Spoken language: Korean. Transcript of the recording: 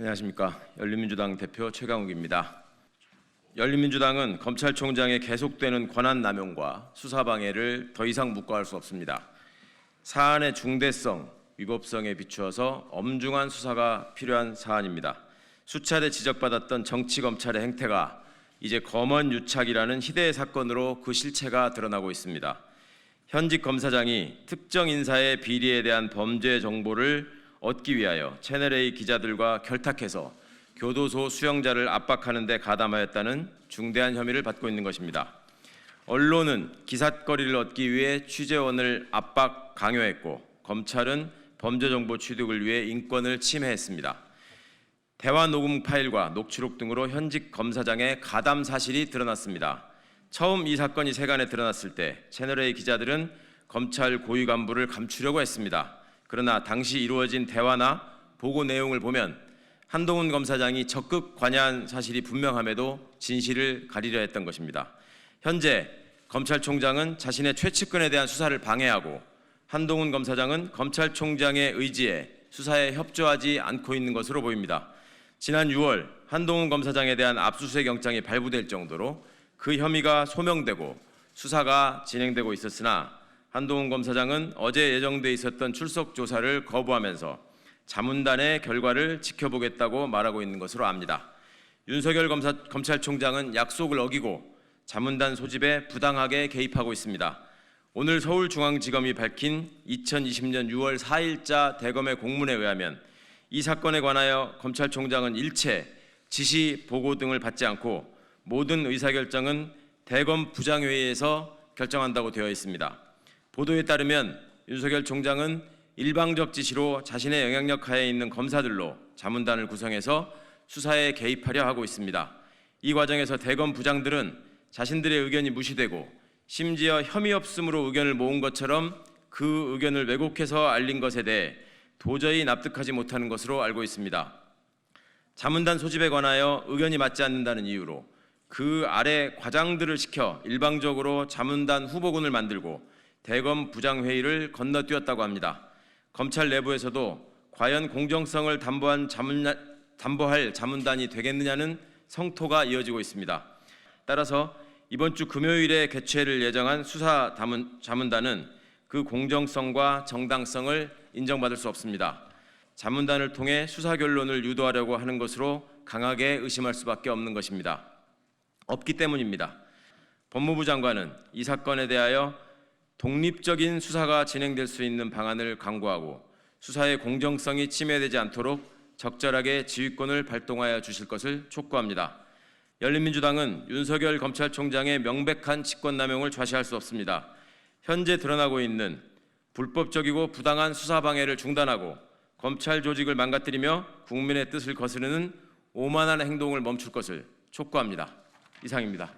안녕하십니까. 열린민주당 대표 최강욱입니다. 열린민주당은 검찰총장의 계속되는 권한남용과 수사방해를 더 이상 묵과할 수 없습니다. 사안의 중대성, 위법성에 비추어서 엄중한 수사가 필요한 사안입니다. 수차례 지적받았던 정치검찰의 행태가 이제 검언유착이라는 희대의 사건으로 그 실체가 드러나고 있습니다. 현직 검사장이 특정 인사의 비리에 대한 범죄 정보를 얻기 위하여 채널A 기자들과 결탁해서 교도소 수용자를 압박하는 데 가담하였다는 중대한 혐의를 받고 있는 것입니다. 언론은 기삿거리를 얻기 위해 취재원을 압박, 강요했고 검찰은 범죄 정보 취득을 위해 인권을 침해했습니다. 대화 녹음 파일과 녹취록 등으로 현직 검사장의 가담 사실이 드러났습니다. 처음 이 사건이 세간에 드러났을 때 채널A 기자들은 검찰 고위 간부를 감추려고 했습니다. 그러나 당시 이루어진 대화나 보고 내용을 보면 한동훈 검사장이 적극 관여한 사실이 분명함에도 진실을 가리려 했던 것입니다. 현재 검찰총장은 자신의 최측근에 대한 수사를 방해하고 한동훈 검사장은 검찰총장의 의지에 수사에 협조하지 않고 있는 것으로 보입니다. 지난 6월 한동훈 검사장에 대한 압수수색 영장이 발부될 정도로 그 혐의가 소명되고 수사가 진행되고 있었으나 한동훈 검사장은 어제 예정돼 있었던 출석 조사를 거부하면서 자문단의 결과를 지켜보겠다고 말하고 있는 것으로 압니다. 윤석열 검찰총장은 약속을 어기고 자문단 소집에 부당하게 개입하고 있습니다. 오늘 서울중앙지검이 밝힌 2020년 6월 4일자 대검의 공문에 의하면 이 사건에 관하여 검찰총장은 일체 지시, 보고 등을 받지 않고 모든 의사결정은 대검 부장회의에서 결정한다고 되어 있습니다. 보도에 따르면 윤석열 총장은 일방적 지시로 자신의 영향력 하에 있는 검사들로 자문단을 구성해서 수사에 개입하려 하고 있습니다. 이 과정에서 대검 부장들은 자신들의 의견이 무시되고 심지어 혐의 없음으로 의견을 모은 것처럼 그 의견을 왜곡해서 알린 것에 대해 도저히 납득하지 못하는 것으로 알고 있습니다. 자문단 소집에 관하여 의견이 맞지 않는다는 이유로 그 아래 과장들을 시켜 일방적으로 자문단 후보군을 만들고 대검 부장회의를 건너뛰었다고 합니다. 검찰 내부에서도 과연 공정성을 담보할 자문단이 되겠느냐는 성토가 이어지고 있습니다. 따라서 이번 주 금요일에 개최를 예정한 수사 자문단은 그 공정성과 정당성을 인정받을 수 없습니다. 자문단을 통해 수사 결론을 유도하려고 하는 것으로 강하게 의심할 수밖에 없는 것입니다. 없기 때문입니다. 법무부 장관은 이 사건에 대하여 독립적인 수사가 진행될 수 있는 방안을 강구하고 수사의 공정성이 침해되지 않도록 적절하게 지휘권을 발동하여 주실 것을 촉구합니다. 열린민주당은 윤석열 검찰총장의 명백한 직권남용을 좌시할 수 없습니다. 현재 드러나고 있는 불법적이고 부당한 수사 방해를 중단하고 검찰 조직을 망가뜨리며 국민의 뜻을 거스르는 오만한 행동을 멈출 것을 촉구합니다. 이상입니다.